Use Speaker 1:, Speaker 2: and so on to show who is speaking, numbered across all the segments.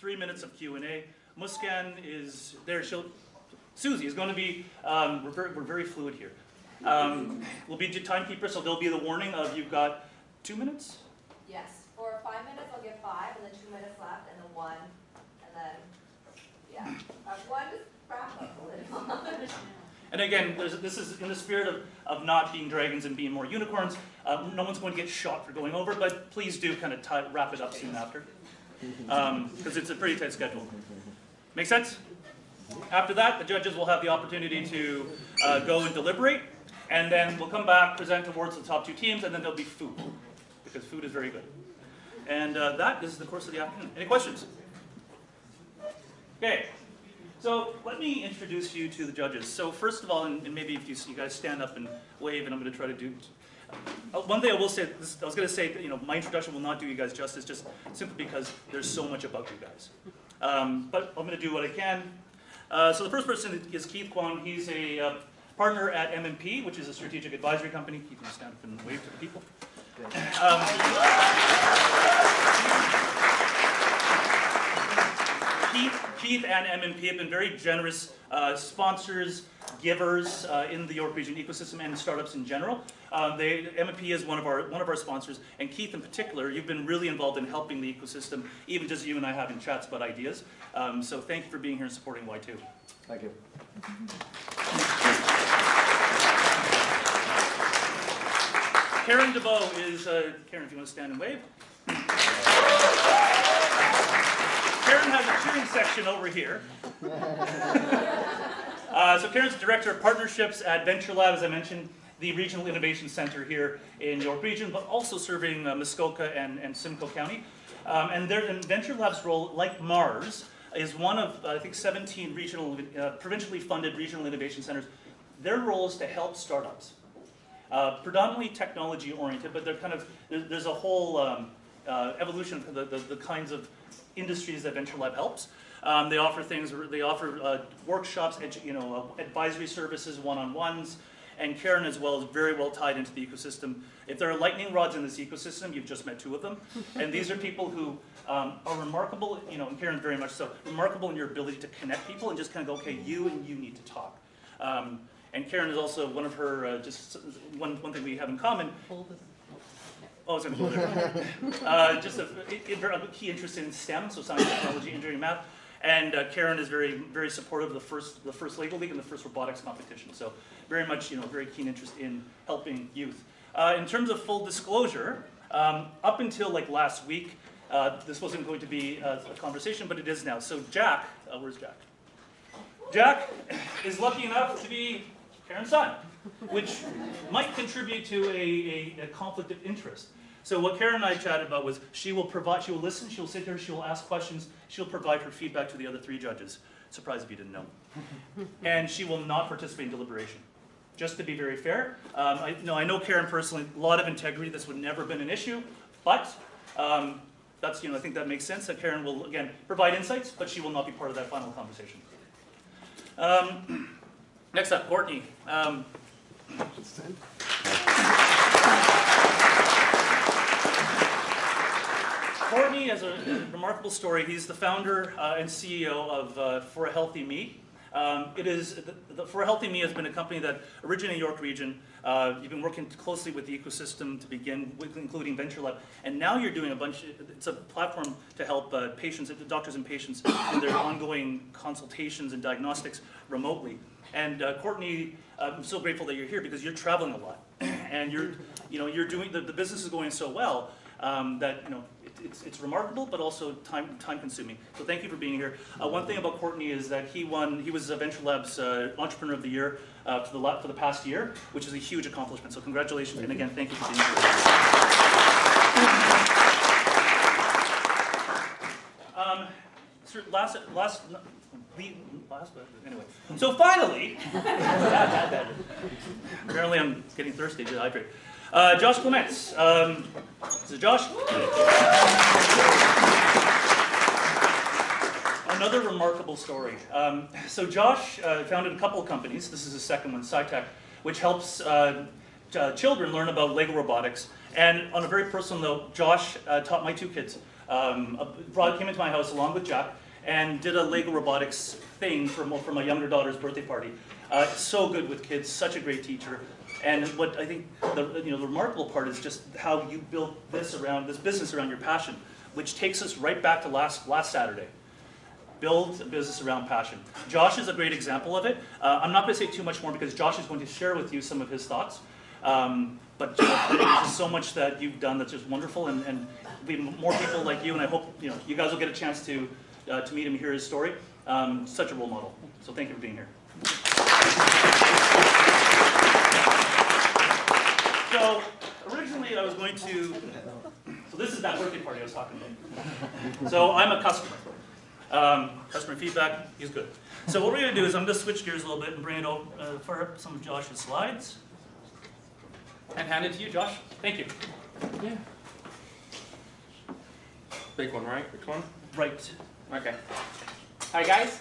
Speaker 1: 3 minutes of Q&A. Muskan is there. Susie is going to be, we're very fluid here. We'll be timekeeper, so there'll be the warning of you've got 2 minutes?
Speaker 2: Yes. For 5 minutes, I'll give 5, and then 2 minutes left, and then 1, and then, yeah. 1, just wrap up a little.
Speaker 1: And again, this is in the spirit of not being dragons and being more unicorns. No one's going to get shot for going over, but please do kind of wrap it up soon after. Because it's a pretty tight schedule. Make sense? After that, the judges will have the opportunity to go and deliberate, and then we'll come back, present awards to the top 2 teams, and then there'll be food, because food is very good. And that is the course of the afternoon. Any questions? Okay. So let me introduce you to the judges. So first of all, and maybe if you guys stand up and wave, and I'm going to try to do. One thing I will say, I was going to say, my introduction will not do you guys justice, just simply because there's so much about you guys. But I'm going to do what I can. So the first person is Keith Kwan. He's a partner at MMP, which is a strategic advisory company. Keith, can you stand up and wave to the people? Keith and MMP have been very generous sponsors, givers in the York Region ecosystem and startups in general. MMP is one of our sponsors, and Keith in particular, you've been really involved in helping the ecosystem, even just you and I having chats about ideas. So thank you for being here and supporting Y2.
Speaker 3: Thank you.
Speaker 1: Karen DeVoe is, Karen, if you want to stand and wave. Karen has a cheering section over here. So Karen's Director of Partnerships at Venture Lab, as I mentioned, the Regional Innovation Center here in York Region, but also serving Muskoka and Simcoe County. And Venture Lab's role, like Mars, is one of, I think, 17 regional, provincially funded regional innovation centers. Their role is to help startups. Predominantly technology-oriented, but they're there's a whole evolution of the kinds of industries that Venture Lab helps. They offer workshops, advisory services, one-on-ones, and Karen as well is very well tied into the ecosystem. If there are lightning rods in this ecosystem, you've just met 2 of them, and these are people who are remarkable, and Karen very much so, remarkable in your ability to connect people and just kind of go, okay, you and you need to talk. And Karen is also one of her, just one thing we have in common. Oh, it's going to go there. Just a key interest in STEM, so science, technology, engineering, math. And Karen is very, very supportive of the first Lego League and the first robotics competition. So very much, very keen interest in helping youth. In terms of full disclosure, up until like last week, this wasn't going to be a conversation, but it is now. So Jack, where's Jack? Jack is lucky enough to be Karen's son, which might contribute to a conflict of interest. So what Karen and I chatted about was she will listen, she'll sit here, she'll ask questions, she'll provide her feedback to the other 3 judges. Surprised if you didn't know. And she will not participate in deliberation. Just to be very fair, I know Karen personally, a lot of integrity, this would never have been an issue, but that's, I think that makes sense that Karen will, again, provide insights, but she will not be part of that final conversation. Next up, Courtney. Courtney has a remarkable story. He's the founder and CEO of For a Healthy Me. For a Healthy Me has been a company that originated in York Region. You've been working closely with the ecosystem to begin with, including Venture Lab, and now you're doing it's a platform to help doctors and patients in their ongoing consultations and diagnostics remotely. And Courtney, I'm so grateful that you're here because you're traveling a lot, and you're doing the business is going so well that it's remarkable, but also time consuming. So thank you for being here. One thing about Courtney is that he was Venture Lab's Entrepreneur of the Year for the past year, which is a huge accomplishment. So congratulations, and again, thank you for being here. Anyway, so finally, apparently I'm getting thirsty, dehydrated. Josh Clements. This is Josh. Another remarkable story. So Josh founded a couple of companies. This is his second one, SciTech, which helps children learn about Lego robotics. And on a very personal note, Josh taught my 2 kids came into my house along with Jack and did a Lego robotics thing for my younger daughter's birthday party. So good with kids, such a great teacher. And what I think the remarkable part is just how you built this business around your passion, which takes us right back to last Saturday. Build a business around passion. Josh is a great example of it. I'm not going to say too much more because Josh is going to share with you some of his thoughts. But there's just so much that you've done that's just wonderful, and there'll be more people like you, and I hope you guys will get a chance to meet him and hear his story. Such a role model. So thank you for being here. So originally I was going to, so this is that birthday party I was talking about. So I'm a customer. Customer feedback is good. So what we're going to do is I'm going to switch gears a little bit and bring it over for some of Josh's slides. And hand it to you, Josh. Thank you.
Speaker 3: Yeah. Big one, right? Which one?
Speaker 1: Right.
Speaker 3: Okay. Hi guys,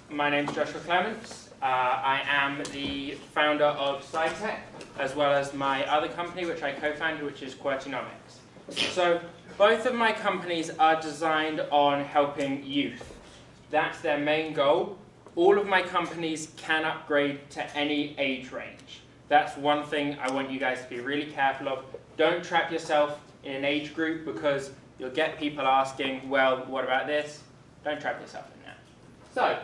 Speaker 3: my name's Joshua Clements. I am the founder of SciTech, as well as my other company, which I co-founded, which is Qwertynomics. So both of my companies are designed on helping youth. That's their main goal. All of my companies can upgrade to any age range. That's one thing I want you guys to be really careful of. Don't trap yourself in an age group because you'll get people asking, well, what about this? Don't trap yourself in that. So,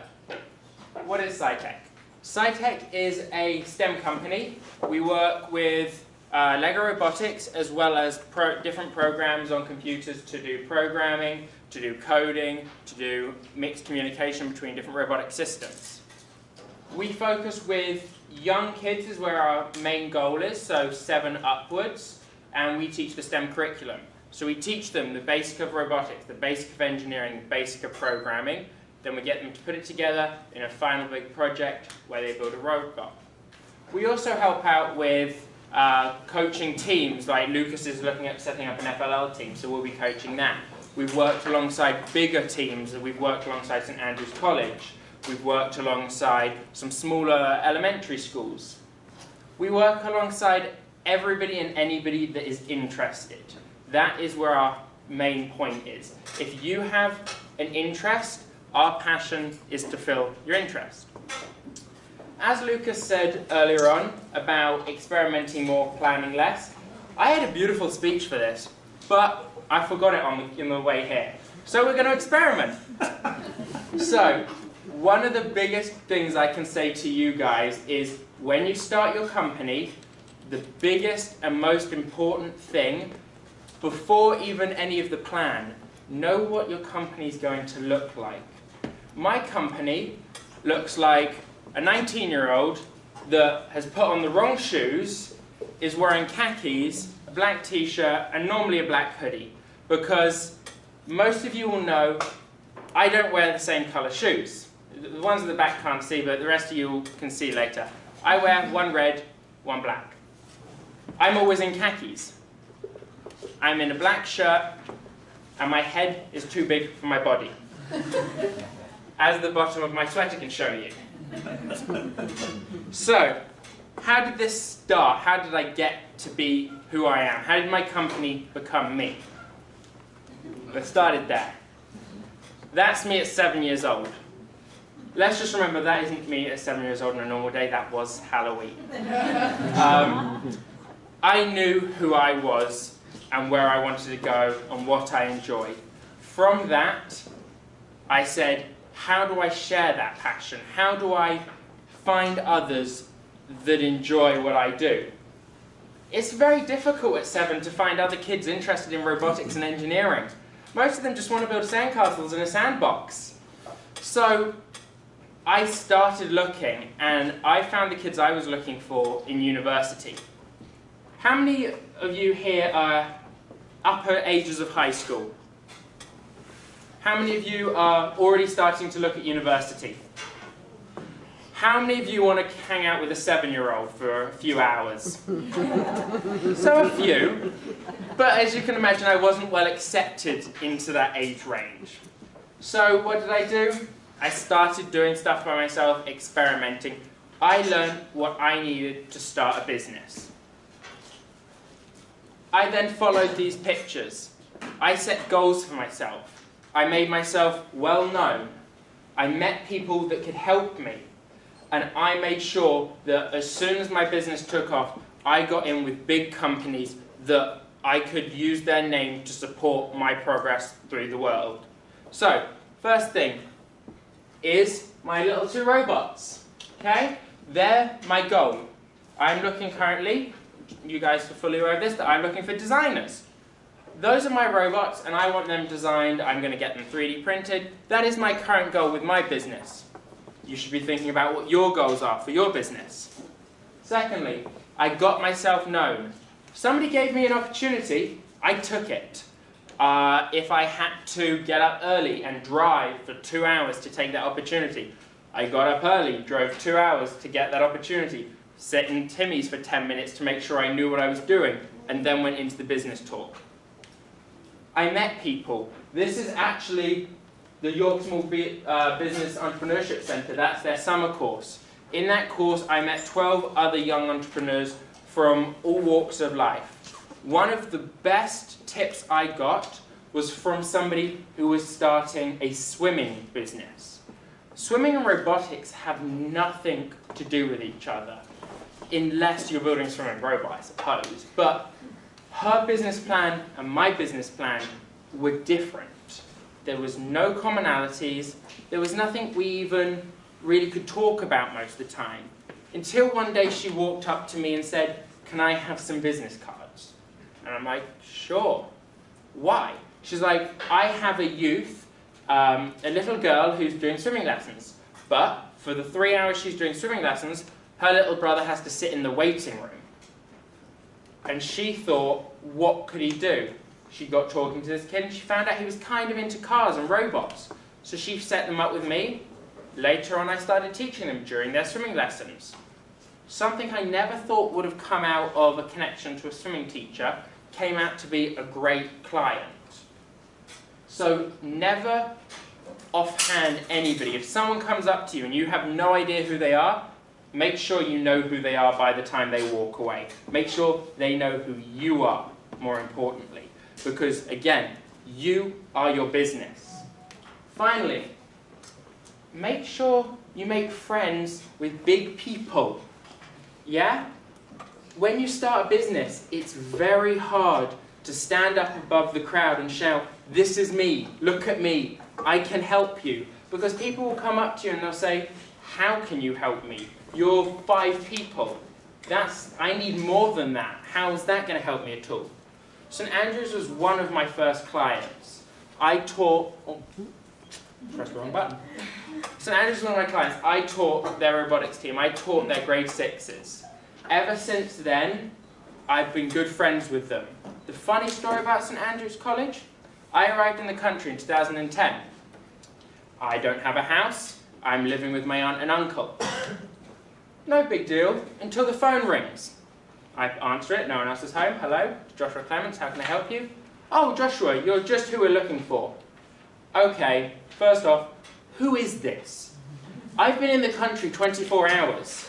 Speaker 3: what is SciTech? SciTech is a STEM company. We work with Lego robotics as well as different programs on computers to do programming, to do coding, to do mixed communication between different robotic systems. We focus with young kids is where our main goal is, so 7 upwards, and we teach the STEM curriculum. So we teach them the basic of robotics, the basic of engineering, the basic of programming. Then we get them to put it together in a final big project where they build a robot. We also help out with coaching teams, like Lucas is looking at setting up an FLL team, so we'll be coaching that. We've worked alongside bigger teams, we've worked alongside St Andrews College. We've worked alongside some smaller elementary schools. We work alongside everybody and anybody that is interested. That is where our main point is. If you have an interest, our passion is to fill your interest. As Lucas said earlier on about experimenting more, planning less, I had a beautiful speech for this, but I forgot it on the way here. So we're going to experiment. So, one of the biggest things I can say to you guys is when you start your company, the biggest and most important thing, before even any of the plan, know what your company is going to look like. My company looks like a 19-year-old that has put on the wrong shoes, is wearing khakis, a black t-shirt, and normally a black hoodie. Because most of you will know I don't wear the same colour shoes. The ones at the back can't see, but the rest of you can see later. I wear one red, one black. I'm always in khakis. I'm in a black shirt, and my head is too big for my body. As the bottom of my sweater can show you. So, how did this start? How did I get to be who I am? How did my company become me? It started there. That's me at 7 years old. Let's just remember that isn't me at 7 years old on a normal day, that was Halloween. I knew who I was and where I wanted to go and what I enjoyed. From that, I said, how do I share that passion? How do I find others that enjoy what I do? It's very difficult at 7 to find other kids interested in robotics and engineering. Most of them just want to build sandcastles in a sandbox. So I started looking, and I found the kids I was looking for in university. How many of you here are upper ages of high school? How many of you are already starting to look at university? How many of you want to hang out with a 7-year-old for a few hours? So a few, but as you can imagine, I wasn't well accepted into that age range. So what did I do? I started doing stuff by myself, experimenting. I learned what I needed to start a business. I then followed these pictures. I set goals for myself. I made myself well known. I met people that could help me. And I made sure that as soon as my business took off, I got in with big companies that I could use their name to support my progress through the world. So, first thing is my little 2 robots. Okay? They're my goal. I'm looking currently, you guys are fully aware of this, that I'm looking for designers. Those are my robots, and I want them designed. I'm going to get them 3D printed. That is my current goal with my business. You should be thinking about what your goals are for your business. Secondly, I got myself known. If somebody gave me an opportunity, I took it. If I had to get up early and drive for 2 hours to take that opportunity, I got up early, drove 2 hours to get that opportunity, sat in Timmy's for 10 minutes to make sure I knew what I was doing, and then went into the business talk. I met people. This is actually the York Small Business Entrepreneurship Centre. That's their summer course. In that course, I met 12 other young entrepreneurs from all walks of life. One of the best tips I got was from somebody who was starting a swimming business. Swimming and robotics have nothing to do with each other, unless you're building a swimming robot, I suppose. But her business plan and my business plan were different. There was no commonalities. There was nothing we even really could talk about most of the time. Until one day she walked up to me and said, "Can I have some business cards?" And I'm like, "Sure." "Why?" She's like, "I have a youth, a little girl who's doing swimming lessons. But for the 3 hours she's doing swimming lessons, her little brother has to sit in the waiting room." And she thought, what could he do? She got talking to this kid and she found out he was kind of into cars and robots. So she set them up with me. Later on I started teaching them during their swimming lessons. Something I never thought would have come out of a connection to a swimming teacher came out to be a great client. So never offhand anybody. If someone comes up to you and you have no idea who they are, make sure you know who they are by the time they walk away. Make sure they know who you are, more importantly. Because, again, you are your business. Finally, make sure you make friends with big people. Yeah? When you start a business, it's very hard to stand up above the crowd and shout, "This is me, look at me, I can help you." Because people will come up to you and they'll say, "How can you help me? You're 5 people. I need more than that. How is that going to help me at all?" St. Andrews was one of my first clients. I taught, pressed the wrong button. St. Andrews was one of my clients. I taught their robotics team. I taught their grade 6s. Ever since then, I've been good friends with them. The funny story about St. Andrews College, I arrived in the country in 2010. I don't have a house. I'm living with my aunt and uncle. No big deal, until the phone rings. I answer it, no one else is home. "Hello, Joshua Clements, how can I help you?" "Oh, Joshua, you're just who we're looking for." Okay, first off, who is this? I've been in the country 24 hours.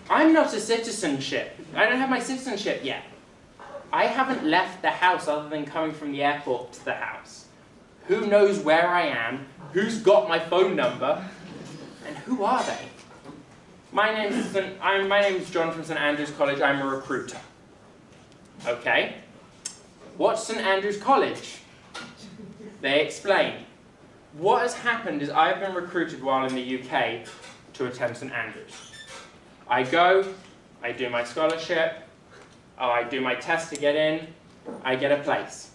Speaker 3: I'm not a citizenship. I don't have my citizenship yet. I haven't left the house other than coming from the airport to the house. Who knows where I am? Who's got my phone number? And who are they? My name's John from St. Andrews College. I'm a recruiter. Okay. What's St. Andrews College? They explain. What has happened is I've been recruited while in the UK to attend St. Andrews. I go, I do my scholarship, I do my test to get in, I get a place.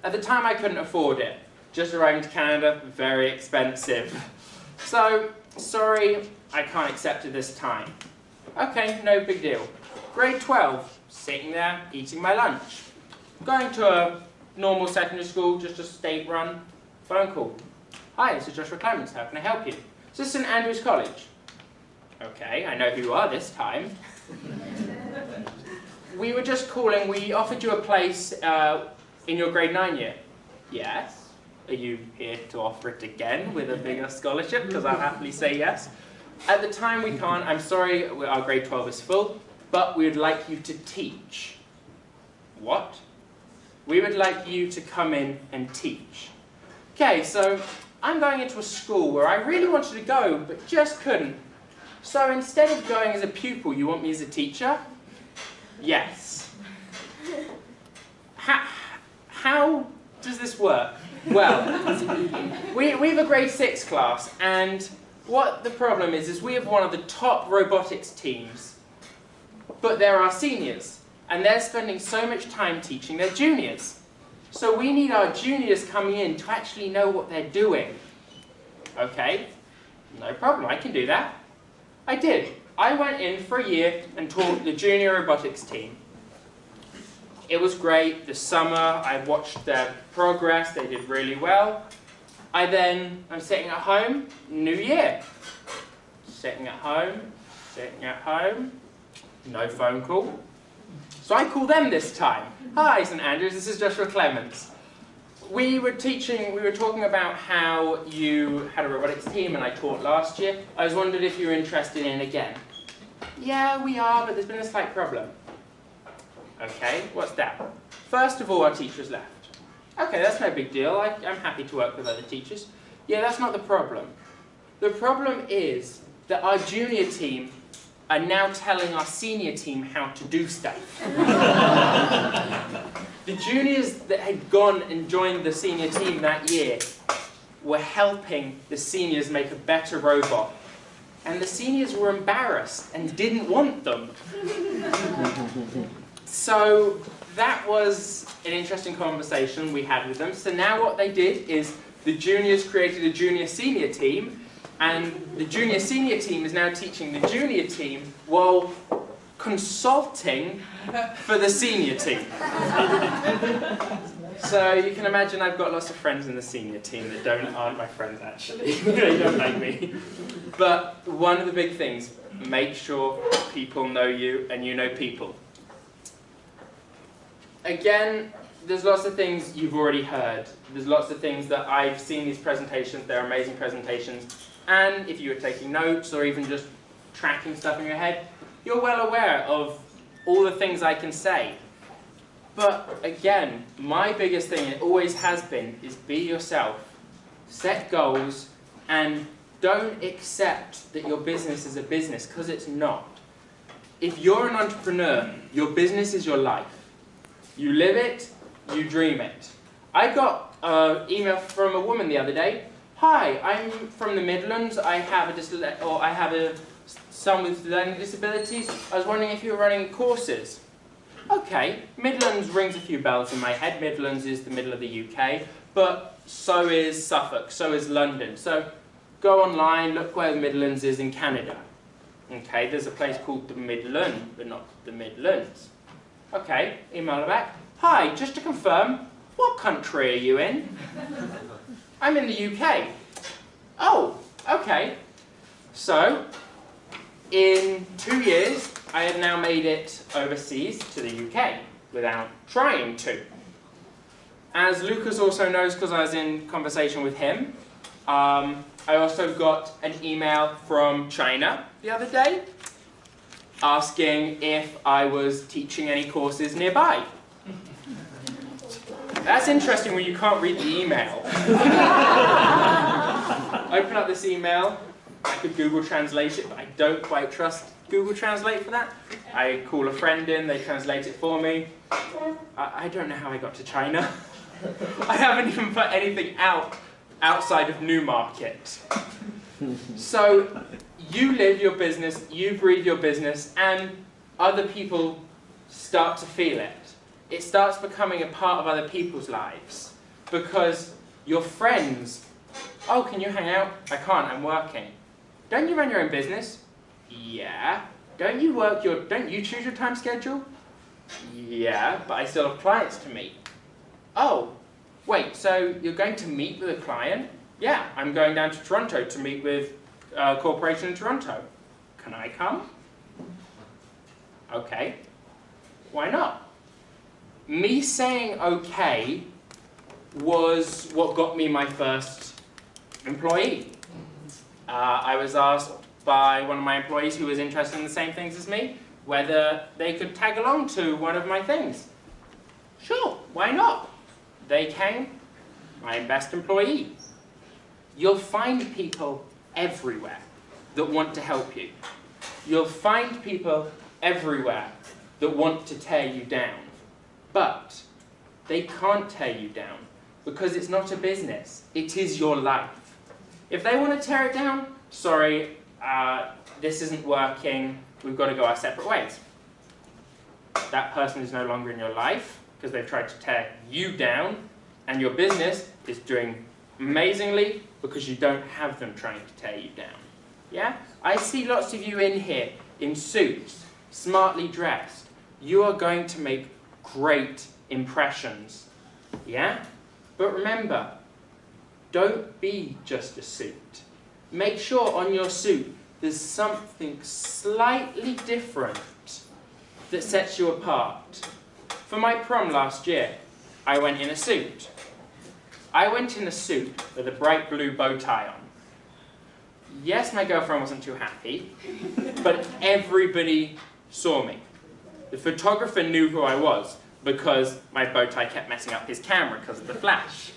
Speaker 3: At the time I couldn't afford it. Just arriving to Canada, very expensive. So, sorry, I can't accept it this time. Okay, no big deal. Grade 12, sitting there, eating my lunch. Going to a normal secondary school, just a state-run. Phone call. "Hi, this is Joshua Clements, how can I help you?" "Is this St. Andrews College?" "Okay, I know who you are this time." "We were just calling, we offered you a place in your grade 9 year." "Yes. Are you here to offer it again with a bigger scholarship? Because I'll happily say yes." "At the time we can't, I'm sorry, our grade 12 is full, but we would like you to teach." "What?" we would like you to come in and teach. Okay, so I'm going into a school where I really wanted to go, but just couldn't. So instead of going as a pupil, you want me as a teacher? Yes. How does this work? Well, we have a grade 6 class, and what the problem is we have one of the top robotics teams, but they're our seniors, and they're spending so much time teaching their juniors. So we need our juniors coming in to actually know what they're doing. Okay, no problem, I can do that. I did. I went in for a year and taught the junior robotics team. It was great. This summer, I watched their progress. They did really well. I'm sitting at home, new year. Sitting at home, no phone call. So I call them this time. Hi, St. Andrews, this is Joshua Clements. We were talking about how you had a robotics team and I taught last year. I was wondering if you were interested in it again. Yeah, we are, but there's been a slight problem. Okay, what's that? First of all, our teachers left. Okay, that's no big deal. I'm happy to work with other teachers. Yeah, that's not the problem. The problem is that our junior team are now telling our senior team how to do stuff. The juniors that had gone and joined the senior team that year were helping the seniors make a better robot. And the seniors were embarrassed and didn't want them. So that was an interesting conversation we had with them. So now what they did is the juniors created a junior-senior team, and the junior-senior team is now teaching the junior team while consulting for the senior team. So you can imagine I've got lots of friends in the senior team that aren't my friends actually. They don't like me. But one of the big things, make sure people know you and you know people. Again, there's lots of things you've already heard. There's lots of things that I've seen these presentations, they're amazing presentations. And if you were taking notes or even just tracking stuff in your head, you're well aware of all the things I can say. But again, my biggest thing, it always has been, is be yourself. Set goals and don't accept that your business is a business, because it's not. If you're an entrepreneur, your business is your life. You live it, you dream it. I got an email from a woman the other day. Hi, I'm from the Midlands. I have a son with learning disabilities. I was wondering if you were running courses. Okay, Midlands rings a few bells in my head. Midlands is the middle of the UK, but so is Suffolk, so is London. So go online, look where the Midlands is in Canada. Okay, there's a place called the Midland, but not the Midlands. Okay, email her back. Hi, just to confirm, what country are you in? I'm in the UK. Oh, okay. So, in 2 years, I have now made it overseas to the UK without trying to. As Lucas also knows, because I was in conversation with him, I also got an email from China the other day asking if I was teaching any courses nearby. That's interesting when you can't read the email. Open up this email. I could Google Translate it, but I don't quite trust Google Translate for that. I call a friend in, they translate it for me. I don't know how I got to China. I haven't even put anything outside of Newmarket. So, you live your business, you breathe your business, and other people start to feel it. It starts becoming a part of other people's lives. Because your friends, oh, can you hang out? I can't, I'm working. Don't you run your own business? Yeah. Don't you choose your time schedule? Yeah, but I still have clients to meet. Oh, wait, so you're going to meet with a client? Yeah, I'm going down to Toronto to meet with a corporation in Toronto. Can I come? Okay. Why not? Me saying okay was what got me my first employee. I was asked by one of my employees who was interested in the same things as me whether they could tag along to one of my things. Sure. Why not? They came, my best employee. You'll find people everywhere that want to help you. You'll find people everywhere that want to tear you down. But they can't tear you down because it's not a business. It is your life. If they want to tear it down, sorry, this isn't working, we've got to go our separate ways. That person is no longer in your life because they've tried to tear you down, and your business is doing amazingly because you don't have them trying to tear you down. Yeah? I see lots of you in here in suits, smartly dressed. You are going to make great impressions. Yeah? But remember, don't be just a suit. Make sure on your suit there's something slightly different that sets you apart. For my prom last year, I went in a suit. I went in a suit with a bright blue bow tie on. Yes, my girlfriend wasn't too happy, but everybody saw me. The photographer knew who I was because my bow tie kept messing up his camera because of the flash.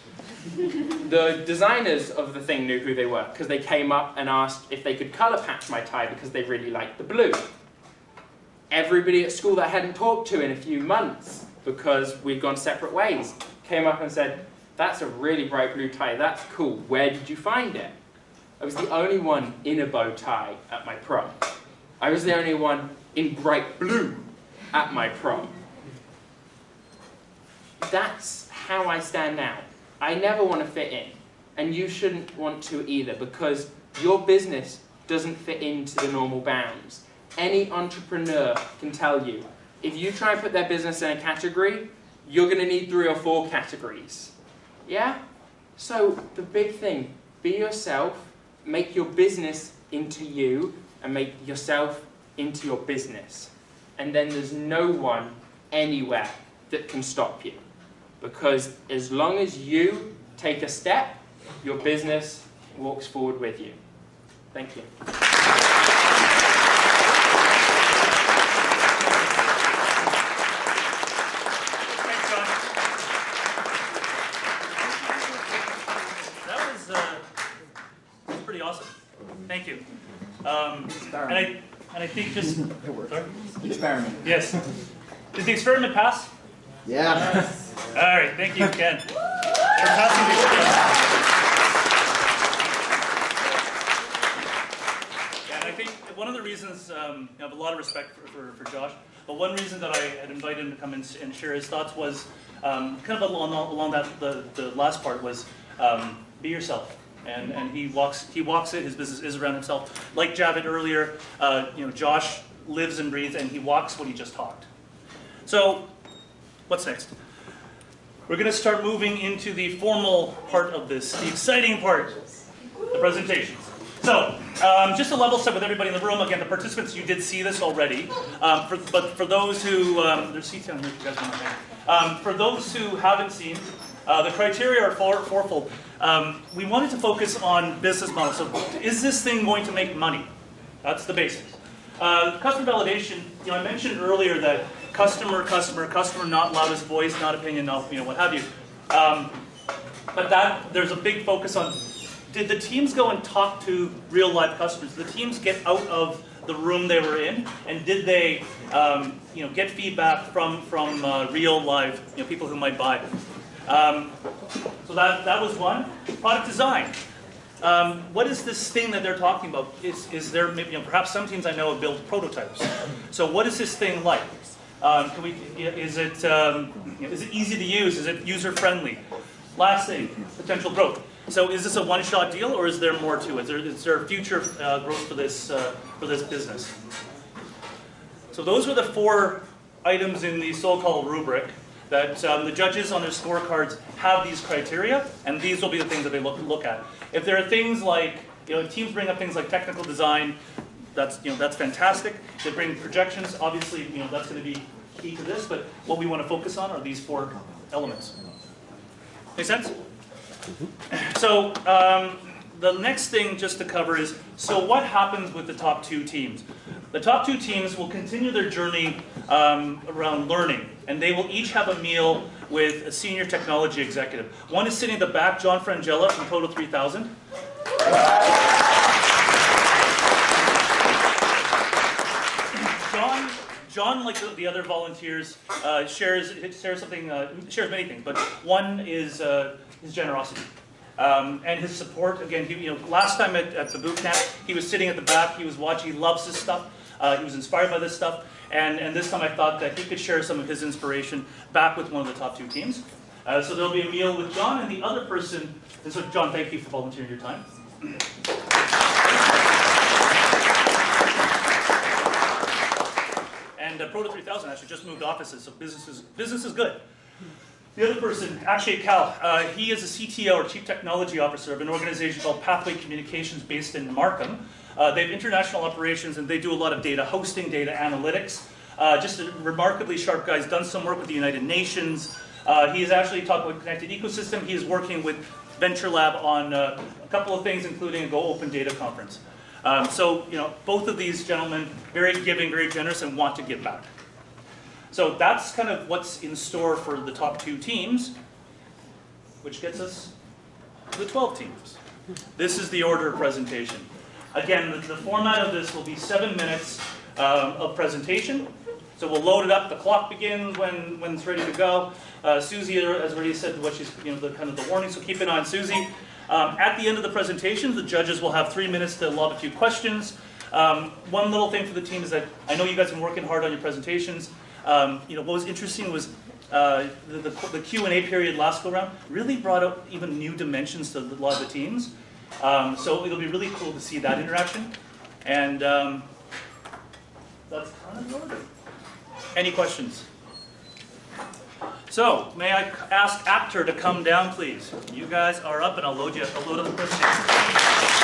Speaker 3: The designers of the thing knew who they were because they came up and asked if they could colour patch my tie because they really liked the blue. Everybody at school that I hadn't talked to in a few months because we'd gone separate ways came up and said, "That's a really bright blue tie, that's cool, where did you find it?" I was the only one in a bow tie at my prom. I was the only one in bright blue at my prom. That's how I stand out. I never want to fit in, and you shouldn't want to either, because your business doesn't fit into the normal bounds. Any entrepreneur can tell you, if you try and put their business in a category, you're going to need 3 or 4 categories. Yeah? So the big thing, be yourself, make your business into you, and make yourself into your business. And then there's no one anywhere that can stop you. Because as long as you take a step, your business walks forward with you. Thank you.
Speaker 1: Thanks, John. That was pretty awesome. Thank you. And I think just... Sorry?
Speaker 4: Experiment.
Speaker 1: Yes. Did the experiment pass?
Speaker 4: Yeah.
Speaker 1: All right, thank you, Ken. For passing the experiment. Yeah, and I think one of the reasons, I have a lot of respect for Josh, but one reason that I had invited him to come and share his thoughts was kind of along that the last part was be yourself. And he walks it. His business is around himself. Like Javed earlier, Josh lives and breathes, and he walks what he just talked. So, what's next? We're going to start moving into the formal part of this, the exciting part, the presentations. So, just to level set with everybody in the room, again, the participants, you did see this already, but for those who, there's seats down here if you guys want to hang. For those who haven't seen, the criteria are fourfold. We wanted to focus on business models. So, is this thing going to make money? That's the basics. Customer validation, I mentioned earlier that customer, not loudest voice, not opinion, not what have you. But there's a big focus on, did the teams go and talk to real live customers? Did the teams get out of the room they were in, and did they get feedback from real live people who might buy? So that was one. Product design. What is this thing that they're talking about? Is there maybe perhaps some teams I know have built prototypes. So what is this thing like? Is it easy to use? Is it user friendly? Last thing, potential growth. So is this a one-shot deal, or is there more to it? Is there future growth for this business? So those were the 4 items in the so-called rubric that the judges on their scorecards have these criteria, and these will be the things that they look at. If there are things like, if teams bring up things like technical design, that's fantastic. If they bring projections, obviously, that's going to be key to this, but what we want to focus on are these 4 elements. Make sense? So the next thing just to cover is, so what happens with the top 2 teams? The top 2 teams will continue their journey around learning, and they will each have a meal with a senior technology executive. One is sitting in the back, John Frangella from Total 3000. John, like the other volunteers, shares many things, but one is his generosity. And his support. Again, last time at the boot camp, he was sitting at the back, he was watching, he loves this stuff, he was inspired by this stuff, and this time I thought that he could share some of his inspiration back with one of the top 2 teams. So there'll be a meal with John, and the other person, and so John, thank you for volunteering your time. And Proto 3000 actually just moved offices, so business is good. The other person, Akshay Kal, he is a CTO, or Chief Technology Officer, of an organization called Pathway Communications based in Markham. They have international operations, and they do a lot of data hosting, data analytics. Just a remarkably sharp guy. He's done some work with the United Nations. He is actually talking about connected ecosystem. He is working with Venture Lab on a couple of things, including a Go Open Data conference. So, both of these gentlemen, very giving, very generous, and want to give back. So that's kind of what's in store for the top 2 teams, which gets us to the 12 teams. This is the order of presentation. Again, the format of this will be 7 minutes of presentation. So we'll load it up. The clock begins when it's ready to go. Susie has already said what she's, the kind of the warning, so keep an eye on Susie. At the end of the presentation, the judges will have 3 minutes to lob a few questions. One little thing for the team is that I know you guys have been working hard on your presentations. What was interesting was the Q&A period last go-round really brought out even new dimensions to a lot of the teams. So it'll be really cool to see that interaction. And that's kind of the order. Any questions? So, may I ask Actor to come down, please? You guys are up, and I'll load up the presentation.